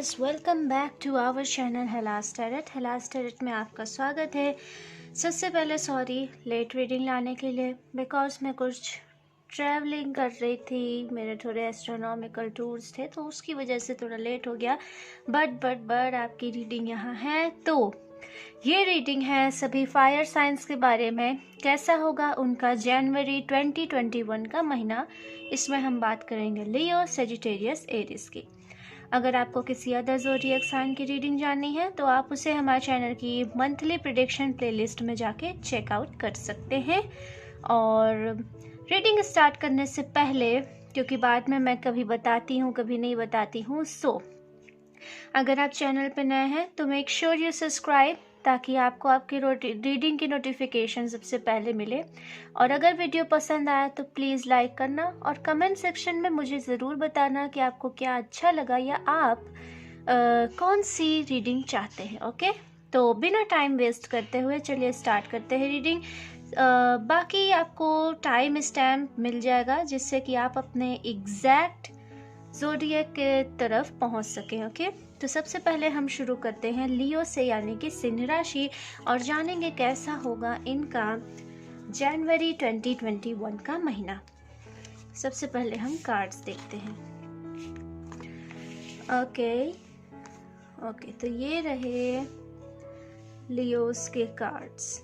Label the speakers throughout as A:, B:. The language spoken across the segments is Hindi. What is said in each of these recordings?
A: Viewers, welcome back to our channel हेलास टैरेट में आपका स्वागत है। सबसे पहले सॉरी लेट रीडिंग लाने के लिए, बिकॉज मैं कुछ ट्रैवलिंग कर रही थी, मेरे थोड़े एस्ट्रोनॉमिकल टूर्स थे तो उसकी वजह से थोड़ा लेट हो गया। बट आपकी रीडिंग यहाँ है। तो ये रीडिंग है सभी फायर साइंस के बारे में, कैसा होगा उनका जनवरी 2021 का महीना। इसमें हम बात करेंगे लियो, सेजिटेरियस, एरिस की। अगर आपको किसी अदर ज़ोडिएक साइन की रीडिंग जाननी है तो आप उसे हमारे चैनल की मंथली प्रेडिक्शन प्लेलिस्ट में जाके चेकआउट कर सकते हैं। और रीडिंग स्टार्ट करने से पहले, क्योंकि बाद में मैं कभी बताती हूँ कभी नहीं बताती हूँ, अगर आप चैनल पर नए हैं तो मेक श्योर यू सब्सक्राइब, ताकि आपको आपकी रीडिंग की नोटिफिकेशन सबसे पहले मिले। और अगर वीडियो पसंद आया तो प्लीज़ लाइक करना और कमेंट सेक्शन में मुझे ज़रूर बताना कि आपको क्या अच्छा लगा या आप कौन सी रीडिंग चाहते हैं। ओके, तो बिना टाइम वेस्ट करते हुए चलिए स्टार्ट करते हैं रीडिंग। बाकी आपको टाइम स्टैम्प मिल जाएगा जिससे कि आप अपने एग्जैक्ट ज़ोडिएक के तरफ पहुंच सकें। ओके, तो सबसे पहले हम शुरू करते हैं लियो से, यानी कि सिंह राशि, और जानेंगे कैसा होगा इनका जनवरी 2021 का महीना। सबसे पहले हम कार्ड्स देखते हैं। ओके, तो ये रहे लियोस के कार्ड्स।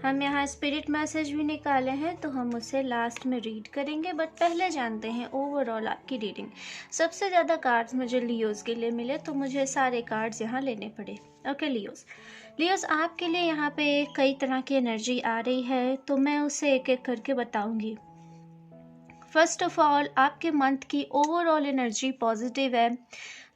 A: हम यहाँ स्पिरिट मैसेज भी निकाले हैं तो हम उसे लास्ट में रीड करेंगे, बट पहले जानते हैं ओवरऑल आपकी रीडिंग। सबसे ज़्यादा कार्ड्स मुझे लियोस के लिए मिले तो मुझे सारे कार्ड्स यहाँ लेने पड़े। ओके, लियोस आपके लिए यहाँ पे कई तरह की एनर्जी आ रही है, तो मैं उसे एक एक करके बताऊंगी। फर्स्ट ऑफ ऑल, आपके मंथ की ओवरऑल एनर्जी पॉजिटिव है।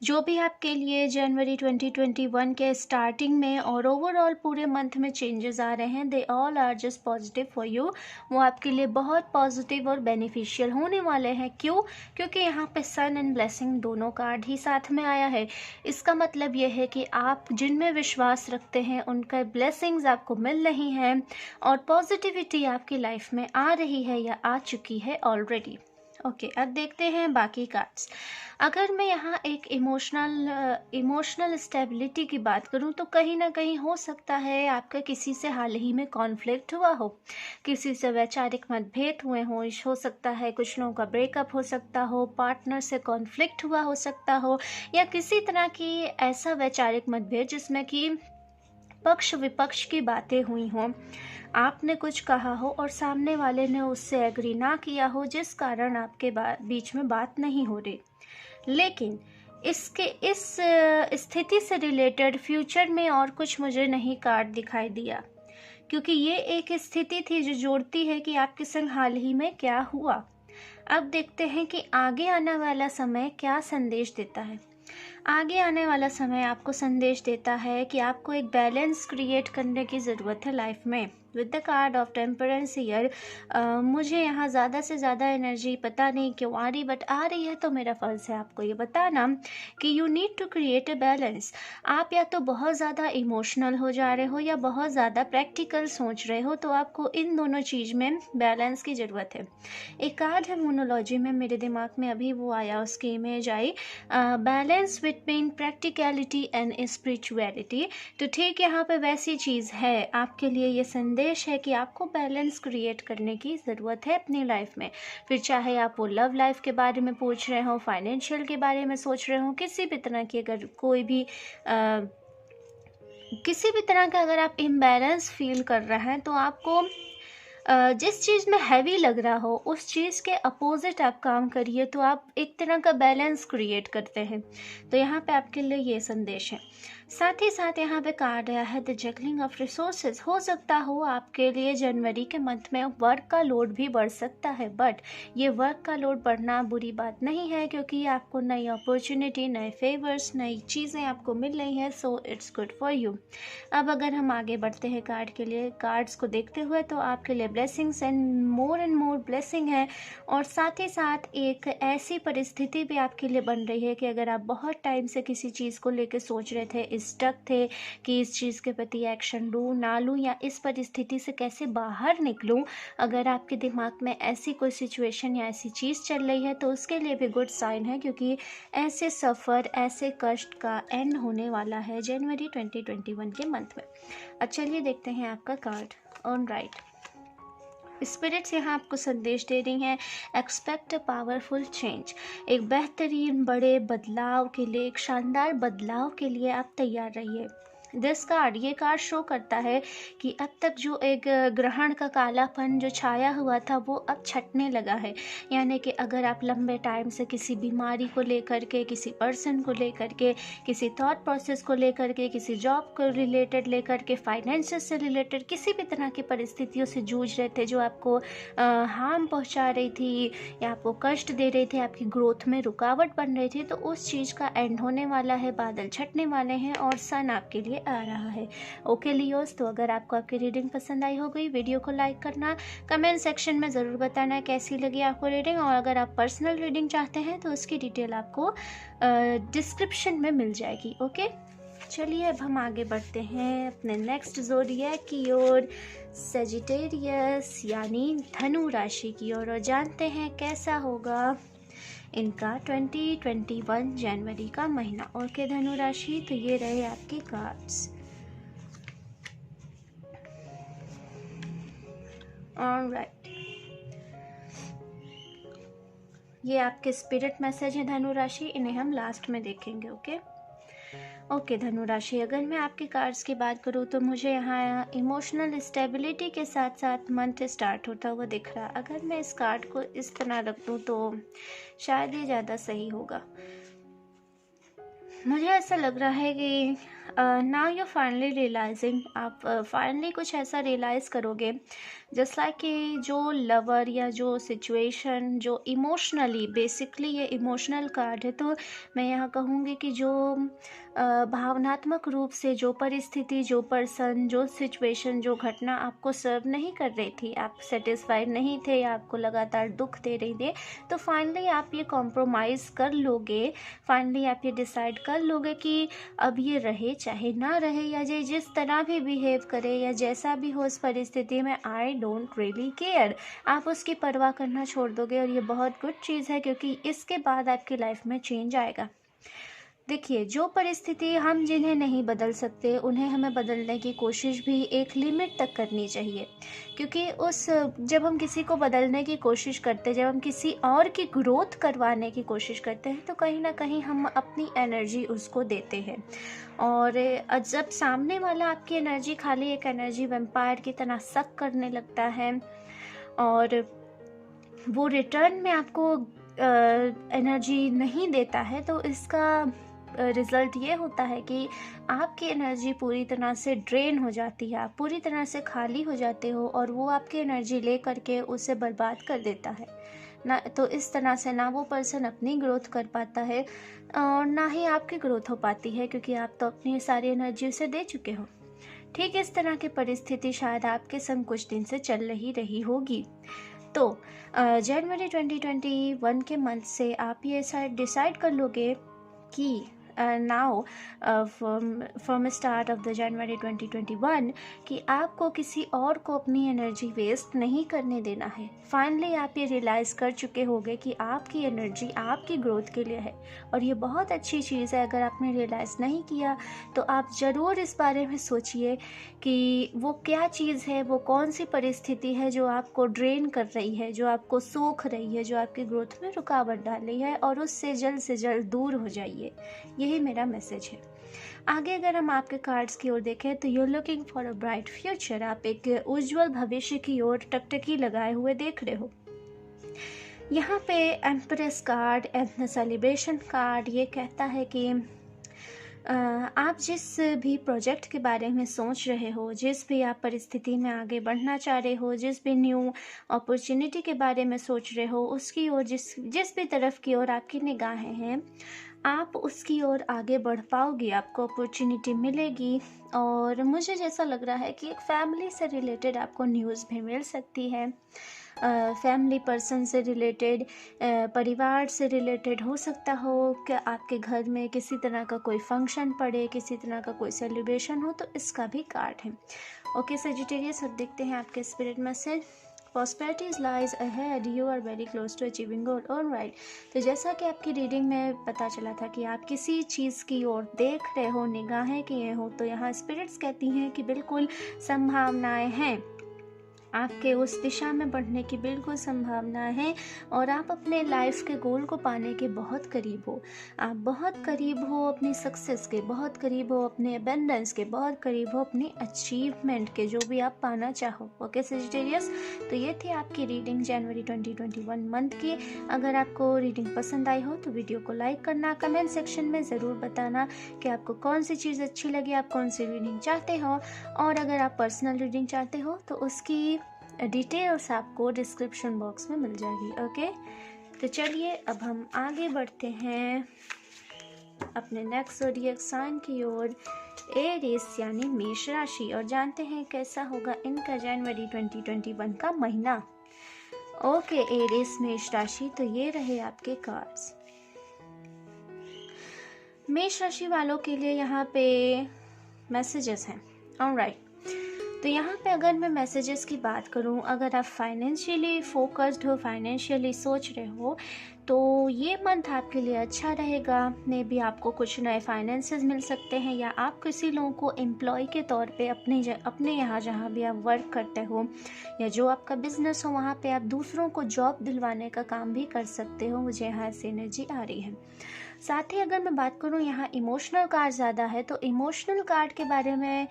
A: जो भी आपके लिए जनवरी 2021 के स्टार्टिंग में और ओवरऑल पूरे मंथ में चेंजेस आ रहे हैं, they all are just positive for you. वो आपके लिए बहुत पॉजिटिव और बेनिफिशियल होने वाले हैं। क्यों? क्योंकि यहाँ पे सन एंड ब्लेसिंग दोनों कार्ड ही साथ में आया है। इसका मतलब ये है कि आप जिनमें विश्वास रखते हैं उनका ब्लेसिंग्स आपको मिल रही हैं और पॉजिटिविटी आपकी लाइफ में आ रही है या आ चुकी है ऑलरेडी। ओके, अब देखते हैं बाकी कार्ड्स। अगर मैं यहाँ एक इमोशनल स्टेबिलिटी की बात करूँ तो कहीं ना कहीं हो सकता है आपका किसी से हाल ही में कॉन्फ्लिक्ट हुआ हो, किसी से वैचारिक मतभेद हुए हों, हो सकता है कुछ लोगों का ब्रेकअप हो सकता हो, पार्टनर से कॉन्फ्लिक्ट हुआ हो सकता हो, या किसी तरह की ऐसा वैचारिक मतभेद जिसमें कि पक्ष विपक्ष की बातें हुई हों, आपने कुछ कहा हो और सामने वाले ने उससे एग्री ना किया हो, जिस कारण आपके बीच में बात नहीं हो रही। लेकिन इस स्थिति से रिलेटेड फ्यूचर में और कुछ मुझे नहीं कार्ड दिखाई दिया, क्योंकि ये एक स्थिति थी जो जोड़ती है कि आपके संग हाल ही में क्या हुआ। अब देखते हैं कि आगे आने वाला समय क्या संदेश देता है। आगे आने वाला समय आपको संदेश देता है कि आपको एक बैलेंस क्रिएट करने की ज़रूरत है लाइफ में। With the card of temperance year, मुझे यहाँ ज़्यादा से ज़्यादा एनर्जी पता नहीं क्यों आ रही, बट आ रही है, तो मेरा फ़र्ज़ है आपको ये बताना कि you need to create a balance. आप या तो बहुत ज़्यादा इमोशनल हो जा रहे हो या बहुत ज़्यादा प्रैक्टिकल सोच रहे हो, तो आपको इन दोनों चीज़ में बैलेंस की ज़रूरत है। एक कार्ड है मोनोलॉजी में, मेरे दिमाग में अभी वो आया, उसकी image I, balance between practicality and spirituality. तो ठीक यहाँ पे वैसी चीज़ है। आपके लिए ये संदेश है कि आपको बैलेंस क्रिएट करने की ज़रूरत है अपनी लाइफ में। फिर चाहे आप वो लव लाइफ के बारे में पूछ रहे हो, फाइनेंशियल के बारे में सोच रहे हो, किसी भी तरह की अगर कोई भी किसी भी तरह का अगर आप इम्बैलेंस फील कर रहे हैं, तो आपको जिस चीज़ में हैवी लग रहा हो उस चीज़ के अपोजिट आप काम करिए, तो आप एक तरह का बैलेंस क्रिएट करते हैं। तो यहाँ पे आपके लिए ये संदेश है। साथ ही साथ यहाँ पे कार्ड आया है द जगलिंग ऑफ रिसोर्सेज। हो सकता हो आपके लिए जनवरी के मंथ में वर्क का लोड भी बढ़ सकता है, बट ये वर्क का लोड बढ़ना बुरी बात नहीं है, क्योंकि आपको नई अपॉर्चुनिटी, नए फेवर्स, नई चीज़ें आपको मिल रही हैं, so it's good for you. अब अगर हम आगे बढ़ते हैं कार्ड के लिए, कार्ड्स को देखते हुए, तो आपके लिए ब्लेसिंग्स एंड मोर ब्लेसिंग है। और साथ ही साथ एक ऐसी परिस्थिति भी आपके लिए बन रही है कि अगर आप बहुत टाइम से किसी चीज़ को लेकर सोच रहे थे, स्टक थे कि इस चीज़ के प्रति एक्शन लूँ ना लूँ या इस परिस्थिति से कैसे बाहर निकलूँ। अगर आपके दिमाग में ऐसी कोई सिचुएशन या ऐसी चीज़ चल रही है तो उसके लिए भी गुड साइन है, क्योंकि ऐसे सफ़र, ऐसे कष्ट का एंड होने वाला है जनवरी 2021 के मंथ में। अच्छा, चलिए देखते हैं आपका कार्ड ऑन राइट। स्पिरिट्स यहाँ आपको संदेश दे रही हैं, एक्सपेक्ट अ पावरफुल चेंज। एक बेहतरीन बड़े बदलाव के लिए, एक शानदार बदलाव के लिए आप तैयार रहिए। दिस कार्ड, ये कार्ड शो करता है कि अब तक जो एक ग्रहण का कालापन जो छाया हुआ था वो अब छटने लगा है। यानी कि अगर आप लंबे टाइम से किसी बीमारी को लेकर के, किसी पर्सन को लेकर के, किसी थॉट प्रोसेस को लेकर के, किसी जॉब को रिलेटेड लेकर के, फाइनेंसेस से रिलेटेड किसी भी तरह की परिस्थितियों से जूझ रहे थे जो आपको हार्म पहुंचा रही थी या आपको कष्ट दे रही थी, आपकी ग्रोथ में रुकावट बन रही थी, तो उस चीज़ का एंड होने वाला है। बादल छटने वाले हैं और सन आपके लिए आ रहा है। ओके लियोस, तो अगर आपको आपकी रीडिंग पसंद आई हो गई, वीडियो को लाइक करना, कमेंट सेक्शन में ज़रूर बताना कैसी लगी आपको रीडिंग, और अगर आप पर्सनल रीडिंग चाहते हैं तो उसकी डिटेल आपको डिस्क्रिप्शन में मिल जाएगी। ओके, चलिए अब हम आगे बढ़ते हैं अपने नेक्स्ट ज़ोडिएक की ओर, सजिटेरियस यानी धनु राशि की ओर, और जानते हैं कैसा होगा इनका 2021 जनवरी का महीना। ओके धनु राशि, तो ये रहे आपके कार्ड्स। ऑलराइट, ये आपके स्पिरिट मैसेज है धनु राशि, इन्हें हम लास्ट में देखेंगे। ओके धनु राशि, अगर मैं आपके कार्ड्स की बात करूँ तो मुझे यहाँ इमोशनल स्टेबिलिटी के साथ साथ मंथ स्टार्ट होता हुआ दिख रहा। अगर मैं इस कार्ड को इस तरह रख दूँ तो शायद ये ज़्यादा सही होगा। मुझे ऐसा लग रहा है कि नाउ यू फाइनली रियलाइजिंग, आप फाइनली कुछ ऐसा रियलाइज़ करोगे जस्ट लाइक कि जो लवर या जो सिचुएशन जो इमोशनली, बेसिकली ये इमोशनल कार्ड है, तो मैं यहाँ कहूँगी कि जो भावनात्मक रूप से जो परिस्थिति, जो पर्सन, जो सिचुएशन, जो घटना आपको सर्व नहीं कर रही थी, आप सेटिस्फाइड नहीं थे या आपको लगातार दुख दे रही थी, तो फाइनली आप ये कॉम्प्रोमाइज़ कर लोगे। फाइनली आप ये डिसाइड कर लोगे कि अब ये रहे चाहे ना रहे, या ये जिस तरह भी बिहेव करे या जैसा भी हो इस परिस्थिति में, आई डोंट रियली केयर, आप उसकी परवाह करना छोड़ दोगे। और ये बहुत गुड चीज़ है, क्योंकि इसके बाद आपकी लाइफ में चेंज आएगा। देखिए, जो परिस्थिति हम जिन्हें नहीं बदल सकते उन्हें हमें बदलने की कोशिश भी एक लिमिट तक करनी चाहिए, क्योंकि जब हम किसी को बदलने की कोशिश करते हैं, जब हम किसी और की ग्रोथ करवाने की कोशिश करते हैं, तो कहीं ना कहीं हम अपनी एनर्जी उसको देते हैं। और जब सामने वाला आपकी एनर्जी खाली एक एनर्जी वैम्पायर की तरह सक करने लगता है और वो रिटर्न में आपको एनर्जी नहीं देता है, तो इसका रिज़ल्ट ये होता है कि आपकी एनर्जी पूरी तरह से ड्रेन हो जाती है, आप पूरी तरह से खाली हो जाते हो, और वो आपकी एनर्जी ले करके उसे बर्बाद कर देता है ना। तो इस तरह से ना वो पर्सन अपनी ग्रोथ कर पाता है और ना ही आपकी ग्रोथ हो पाती है, क्योंकि आप तो अपनी सारी एनर्जी उसे दे चुके हो। ठीक इस तरह की परिस्थिति शायद आपके संग कुछ दिन से चल रही होगी। तो जनवरी 2021 के मंथ से आप ये डिसाइड कर लोगे कि now from start of the January 2021 कि आपको किसी और को अपनी एनर्जी वेस्ट नहीं करने देना है। फाइनली आप ये रियलाइज़ कर चुके होंगे कि आपकी एनर्जी आपकी ग्रोथ के लिए है, और ये बहुत अच्छी चीज़ है। अगर आपने रियलाइज़ नहीं किया तो आप ज़रूर इस बारे में सोचिए कि वो क्या चीज़ है, वो कौन सी परिस्थिति है जो आपको ड्रेन कर रही है, जो आपको सोख रही है, जो आपकी ग्रोथ में रुकावट डाल रही है, और उससे जल्द से जल्द दूर हो जाइए। यही मेरा मैसेज है। आगे अगर हम आपके कार्ड्स की ओर देखें तो you looking for a bright future, आप एक उज्जवल भविष्य की ओर टकटकी लगाए हुए देख रहे हो। यहाँ पे empress card and the celebration card ये कहता है कि आप जिस भी प्रोजेक्ट के बारे में सोच रहे हो, जिस भी आप परिस्थिति में आगे बढ़ना चाह रहे हो, जिस भी न्यू अपॉर्चुनिटी के बारे में सोच रहे हो, उसकी ओर जिस भी तरफ की ओर आपकी निगाहें हैं, आप उसकी ओर आगे बढ़ पाओगे, आपको अपॉर्चुनिटी मिलेगी। और मुझे जैसा लग रहा है कि एक फैमिली से रिलेटेड आपको न्यूज़ भी मिल सकती है, फैमिली पर्सन से रिलेटेड, परिवार से रिलेटेड हो सकता हो कि आपके घर में किसी तरह का कोई फंक्शन पड़े, किसी तरह का कोई सेलिब्रेशन हो, तो इसका भी कार्ड है। ओके सजिटेरियस, अब देखते हैं आपके spirit message. Prosperity lies ahead, you are very close to achieving goal. Alright, तो जैसा कि आपकी रीडिंग में पता चला था कि आप किसी चीज़ की ओर देख रहे हो, निगाहें किए हो, तो यहाँ स्पिरिट्स कहती हैं कि बिल्कुल संभावनाएं हैं, आपके उस दिशा में बढ़ने की बिल्कुल संभावना है। और आप अपने लाइफ के गोल को पाने के बहुत करीब हो, आप बहुत करीब हो अपनी सक्सेस के, बहुत करीब हो अपने अबेंडेंस के, बहुत करीब हो अपनी अचीवमेंट के, जो भी आप पाना चाहो। ओके सजिटेरियस, तो ये थी आपकी रीडिंग जनवरी 2021 मंथ की। अगर आपको रीडिंग पसंद आई हो तो वीडियो को लाइक करना, कमेंट सेक्शन में ज़रूर बताना कि आपको कौन सी चीज़ अच्छी लगी, आप कौन सी रीडिंग चाहते हो। और अगर आप पर्सनल रीडिंग चाहते हो तो उसकी डिटेल्स आपको डिस्क्रिप्शन बॉक्स में मिल जाएगी। ओके, तो चलिए अब हम आगे बढ़ते हैं अपने नेक्स्ट ज़ोडिएक साइन की ओर, एरीज यानी मेष राशि, और जानते हैं कैसा होगा इनका जनवरी 2021 का महीना। ओके एरीज मेष राशि, तो ये रहे आपके कार्ड्स। मेष राशि वालों के लिए यहाँ पे मैसेजेस हैं। ऑलराइट, तो यहाँ पे अगर मैं मैसेजेस की बात करूँ, अगर आप फाइनेंशियली फोकस्ड हो, फाइनेंशियली सोच रहे हो, तो ये मंथ आपके लिए अच्छा रहेगा। मे बी आपको कुछ नए फाइनेंसेस मिल सकते हैं, या आप किसी लोगों को एम्प्लॉय के तौर पे अपने यहाँ जहाँ भी आप वर्क करते हो, या जो आपका बिजनेस हो, वहाँ पे आप दूसरों को जॉब दिलवाने का काम भी कर सकते हो। मुझे यहाँ ऐसी एनर्जी आ रही है। साथ ही अगर मैं बात करूँ, यहाँ इमोशनल कार्ड ज़्यादा है, तो इमोशनल कार्ड के बारे में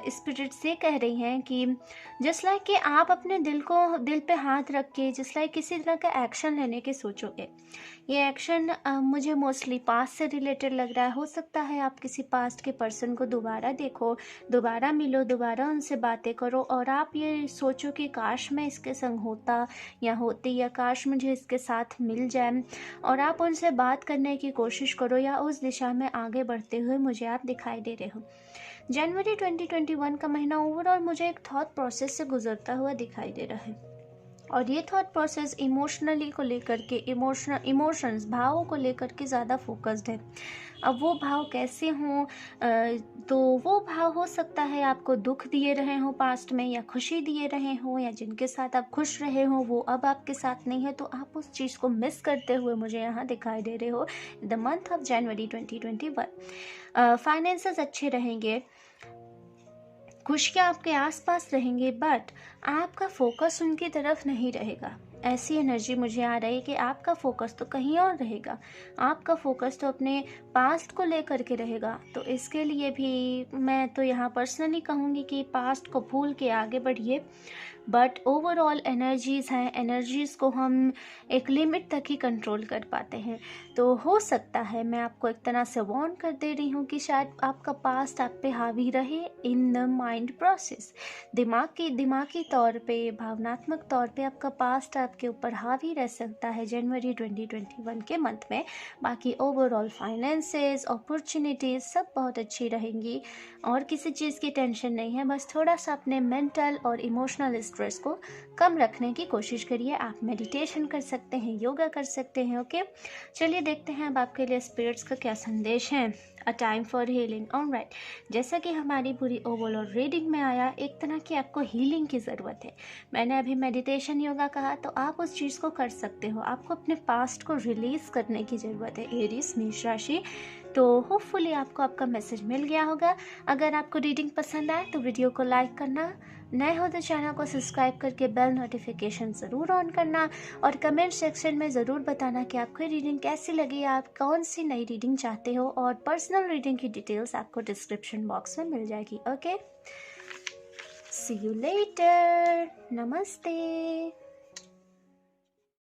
A: स्पिरिट से कह रही हैं कि जस्ट लाइक कि आप अपने दिल पे हाथ रख के जस्ट लाइक किसी तरह का एक्शन लेने के सोचोगे। ये एक्शन मुझे मोस्टली पास्ट से रिलेटेड लग रहा है। हो सकता है आप किसी पास्ट के पर्सन को दोबारा देखो, दोबारा मिलो, दोबारा उनसे बातें करो, और आप ये सोचो कि काश मैं इसके संग होता या होती, या काश मुझे इसके साथ मिल जाए, और आप उनसे बात करने की कोशिश करो, या उस दिशा में आगे बढ़ते हुए मुझे आप दिखाई दे रहे हो। जनवरी 2021 का महीना ओवरऑल मुझे एक थॉट प्रोसेस से गुजरता हुआ दिखाई दे रहा है, और ये थॉट प्रोसेस इमोशनली को लेकर के, इमोशंस भावों को लेकर के ज़्यादा फोकस्ड है। अब वो भाव कैसे हों, तो वो भाव हो सकता है आपको दुख दिए रहे हों पास्ट में, या खुशी दिए रहे हों, या जिनके साथ आप खुश रहे हो वो अब आपके साथ नहीं है, तो आप उस चीज़ को मिस करते हुए मुझे यहाँ दिखाई दे रहे हो the month of January 2021। Finances अच्छे रहेंगे, खुशियाँ आपके आसपास रहेंगे, बट आपका फोकस उनकी तरफ नहीं रहेगा। ऐसी एनर्जी मुझे आ रही है कि आपका फोकस तो कहीं और रहेगा, आपका फोकस तो अपने पास्ट को लेकर के रहेगा। तो इसके लिए भी मैं तो यहाँ पर्सनली कहूँगी कि पास्ट को भूल के आगे बढ़िए, बट ओवरऑल एनर्जीज़ हैं, एनर्जीज़ को हम एक लिमिट तक ही कंट्रोल कर पाते हैं। तो हो सकता है, मैं आपको एक तरह से वार्न कर दे रही हूँ कि शायद आपका पास्ट आप पे हावी रहे इन द माइंड प्रोसेस, दिमागी तौर पे, भावनात्मक तौर पे आपका पास्ट आपके ऊपर हावी रह सकता है जनवरी 2021 के मंथ में। बाकी ओवरऑल फाइनेंसेस, अपॉर्चुनिटीज़ सब बहुत अच्छी रहेंगी, और किसी चीज़ की टेंशन नहीं है। बस थोड़ा सा अपने मेंटल और इमोशनल स्ट्रेस को कम रखने की कोशिश करिए। आप मेडिटेशन कर सकते हैं, योगा कर सकते हैं। ओके, चलिए देखते हैं अब आपके लिए स्पिरिट्स का क्या संदेश है। A time for healing. Alright, जैसा कि हमारी पूरी ओवरऑल रीडिंग में आया, एक तरह की आपको हीलिंग की ज़रूरत है। मैंने अभी मेडिटेशन योगा कहा, तो आप उस चीज़ को कर सकते हो। आपको अपने पास्ट को रिलीज़ करने की ज़रूरत है एरीज मेष राशि। तो होपफुली आपको आपका मैसेज मिल गया होगा। अगर आपको रीडिंग पसंद आए तो वीडियो को लाइक करना, नए हो तो चैनल को सब्सक्राइब करके बेल नोटिफिकेशन ज़रूर ऑन करना, और कमेंट सेक्शन में ज़रूर बताना कि आपको रीडिंग कैसी लगी, आप कौन सी नई रीडिंग चाहते हो, और पर्सनल रीडिंग की डिटेल्स आपको डिस्क्रिप्शन बॉक्स में मिल जाएगी। ओके, सी यू लेटर, नमस्ते।